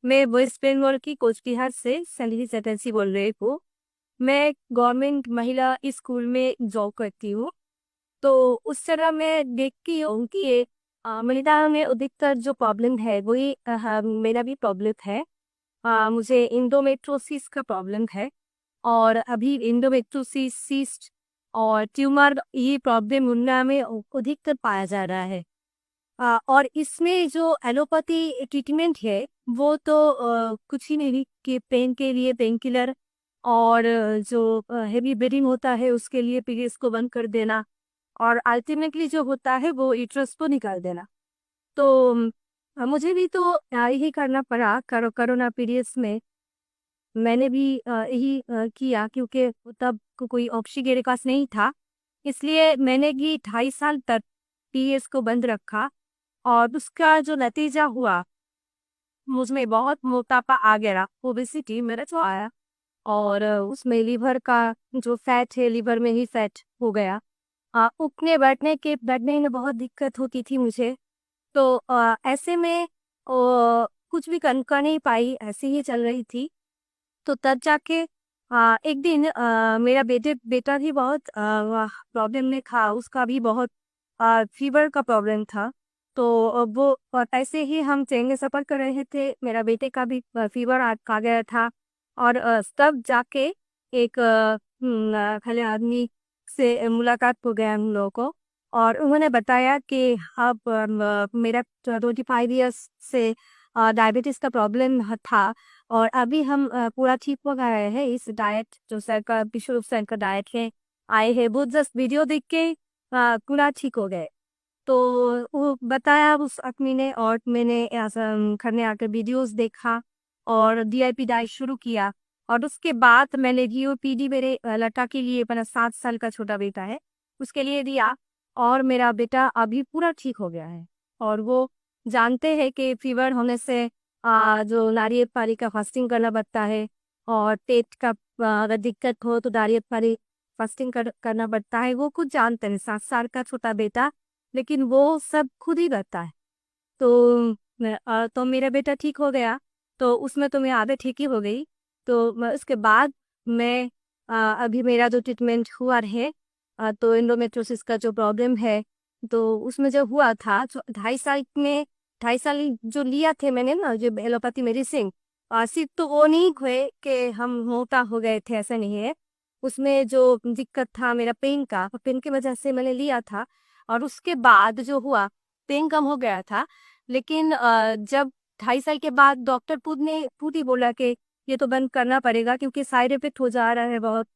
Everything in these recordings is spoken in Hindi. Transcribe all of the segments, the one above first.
मैं वेस्ट बंगाल की कोचबिहार से सैलरी चटर्जी बोल रही हूँ। मैं गवर्नमेंट महिला स्कूल में जॉब करती हूँ। तो उस तरह मैं देखती हूँ कि ये महिलाओं में अधिकतर जो प्रॉब्लम है वही मेरा भी प्रॉब्लम है। मुझे इंडोमेट्रोसिस का प्रॉब्लम है। और अभी इंडोमेट्रोसिस सिस्ट और ट्यूमर ये प्रॉब्लम मुन्ना में अधिकतर पाया जा रहा है। और इसमें जो एलोपैथी ट्रीटमेंट है वो तो कुछ ही नहीं कि पेन के लिए पेन किलर और जो हेवी ब्लीडिंग होता है उसके लिए पीरियड्स को बंद कर देना और अल्टीमेटली जो होता है वो यूट्रस को निकाल देना। तो मुझे भी तो यही करना पड़ा कोरोना पीरियड्स में। मैंने भी यही किया क्योंकि तब कोई ऑप्शन मेरे पास नहीं था। इसलिए मैंने भी 2.5 साल तक पीरियड्स को बंद रखा और उसका जो नतीजा हुआ मुझमें बहुत मोटापा आ गया, ओबेसिटी मेरा जो आया। और उसमें लीवर का जो फैट है लीवर में ही फैट हो गया। उठने बैठने में बहुत दिक्कत होती थी मुझे। तो ऐसे में कुछ भी कर नहीं पाई, ऐसे ही चल रही थी। तो तब जाके एक दिन मेरा बेटा भी बहुत प्रॉब्लम में था, उसका भी बहुत फीवर का प्रॉब्लम था। तो वो ऐसे ही हम ट्रेन में सफ़र कर रहे थे, मेरा बेटे का भी फीवर आ गया था। और तब जाके एक खले आदमी से मुलाकात हो गया हम लोगों को। और उन्होंने बताया कि अब मेरा 25 ईयर्स से डायबिटीज़ का प्रॉब्लम था। और अभी हम पूरा ठीक हो गए हैं। इस डाइट जो सर का विश्व सर का डाइट है आए हैं, वो जस्ट वीडियो देख के पूरा ठीक हो गए। तो वो बताया उस आदमी ने और मैंने ऐसा घर में आकर वीडियोस देखा और डीआईपी डाइट शुरू किया। और उसके बाद मैंने जीओपीडी मेरे लड़का के लिए, मेरा 7 साल का छोटा बेटा है उसके लिए दिया। और मेरा बेटा अभी पूरा ठीक हो गया है। और वो जानते हैं कि फीवर होने से जो नारियल पानी का फास्टिंग करना पड़ता है। और पेट का अगर दिक्कत हो तो नारियल पानी फास्टिंग करना पड़ता है। वो कुछ जानते हैं, 7 साल का छोटा बेटा, लेकिन वो सब खुद ही करता है। तो तो मेरा बेटा ठीक हो गया। तो उसमें तो मैं आदत ठीक ही हो गई। तो उसके बाद मैं अभी मेरा जो ट्रीटमेंट हुआ है, तो एंडोमेट्रोसिस का जो प्रॉब्लम है, तो उसमें जो हुआ था 2.5 साल में, 2.5 साल जो लिया थे मैंने ना जो एलोपैथी मेडिसिन, सिर्फ तो वो नहीं हुए कि हम मोटा हो गए थे, ऐसा नहीं है। उसमें जो दिक्कत था मेरा पेन की वजह से मैंने लिया था। और उसके बाद जो हुआ, पेन कम हो गया था। लेकिन जब 2.5 साल के बाद डॉक्टर खुद ही बोला कि ये तो बंद करना पड़ेगा क्योंकि साइड इफेक्ट हो जा रहा है बहुत।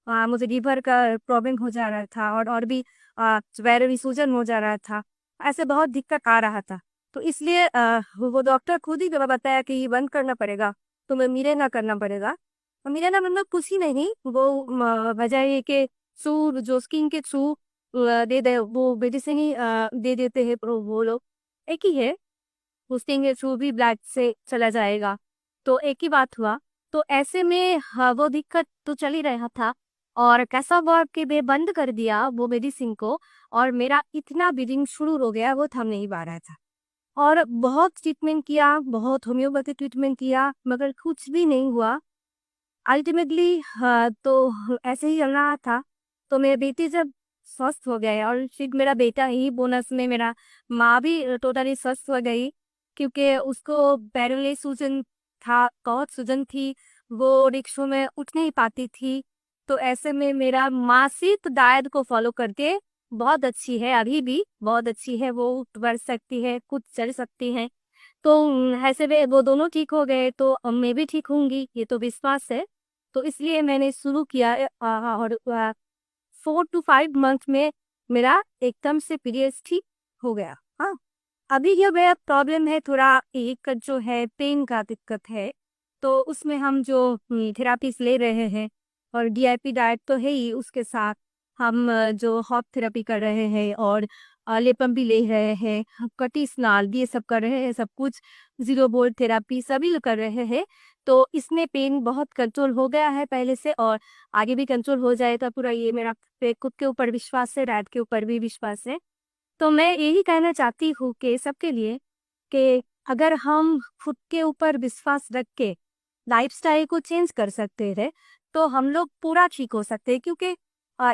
मुझे लीवर का प्रॉब्लम हो जा रहा था और भी पैरों में सूजन हो जा रहा था। ऐसे बहुत दिक्कत आ रहा था। तो इसलिए वो डॉक्टर खुद ही बताया कि ये बंद करना पड़ेगा, तुम्हें मीरे ना करना पड़ेगा। और मीरे ना मतलब कुछ ही नहीं, वो वजह ये कि सू जो स्किन के थ्रू दे दे वो मेडिसिन ही दे देते हैं वो लोग। एक ही है, हॉस्टिंग के थ्रू भी ब्लड से चला जाएगा। तो एक ही बात हुआ। तो ऐसे में वो दिक्कत तो चल ही रहा था। और कैसा हुआ कि मैं बंद कर दिया वो मेडिसिन को। और मेरा इतना ब्लीडिंग शुरू हो गया, वो थम नहीं पा रहा था। और बहुत ट्रीटमेंट किया, बहुत होम्योपैथी ट्रीटमेंट किया, मगर कुछ भी नहीं हुआ। अल्टीमेटली तो ऐसे ही चल रहा था। तो मेरे बेटी जब स्वस्थ हो गए और फिर मेरा बेटा ही बोनस में, मेरा माँ भी टोटली स्वस्थ हो गई क्योंकि उसको पैरों में सूजन था, बहुत सूजन थी। वो रिक्शों में उठ नहीं पाती थी। तो ऐसे में मेरा माँ सिर्फ डाइट को फॉलो करके बहुत अच्छी है, अभी भी बहुत अच्छी है। वो उठ बढ़ सकती है, खुद चल सकती है। तो ऐसे में वो दोनों ठीक हो गए तो अब मैं भी ठीक होंगी, ये तो विश्वास है। तो इसलिए मैंने शुरू किया और 4 to 5 मंथ में मेरा एकदम से पीरियड्स ठीक हो गया। हाँ, अभी ये मेरा प्रॉब्लम है, थोड़ा एक जो है पेन का दिक्कत है। तो उसमें हम जो थेरापीज ले रहे हैं और डीआईपी डाइट तो है ही, उसके साथ हम जो हॉट थेरेपी कर रहे हैं और लेपम भी ले रहे हैं, कटी स्नाल ये सब कर रहे हैं, सब कुछ जीरो बोल्ट थेरापी सभी कर रहे हैं। तो इसमें पेन बहुत कंट्रोल हो गया है पहले से, और आगे भी कंट्रोल हो जाएगा पूरा। ये मेरा खुद के ऊपर विश्वास है, डाइट के ऊपर भी विश्वास है। तो मैं यही कहना चाहती हूँ कि सबके लिए कि अगर हम खुद के ऊपर विश्वास रख के लाइफस्टाइल को चेंज कर सकते हैं तो हम लोग पूरा ठीक हो सकते हैं, क्योंकि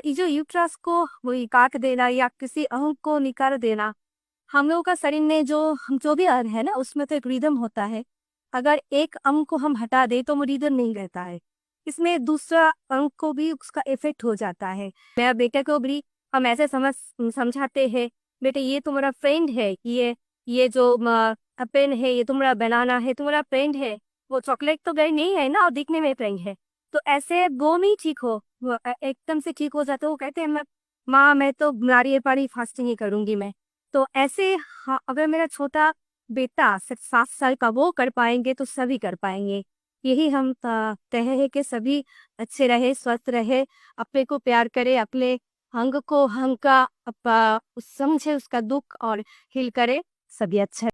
ये जो यूट्रस को वही काट देना या किसी अंग को निकाल देना, हम लोगों का शरीर में जो भी अंग है ना, उसमें तो एक रिदम होता है। अगर एक अंग को हम हटा दें तो वो रिदम नहीं रहता है, इसमें दूसरा अंग को भी उसका इफेक्ट हो जाता है। मेरा बेटे को भी हम ऐसे समझाते हैं, बेटे ये तुम्हारा फ्रेंड है, ये जो पेन है ये तुम्हारा बनाना है, तुम्हारा फ्रेंड है, वो चॉकलेट तो गई नहीं है ना, और दिखने में फ्रेंड है। तो ऐसे वो नहीं ठीक हो, वो एकदम से ठीक हो जाते, वो कहते हैं माँ मैं तो नारियल पानी फास्टिंग ही करूंगी मैं। तो ऐसे हाँ, अगर मेरा छोटा बेटा 7 साल का वो कर पाएंगे तो सभी कर पाएंगे। यही हम कहते हैं कि सभी अच्छे रहे, स्वस्थ रहे, अपने को प्यार करे, अपने अंग को अंग का समझे उसका दुख और हील करे, सभी अच्छा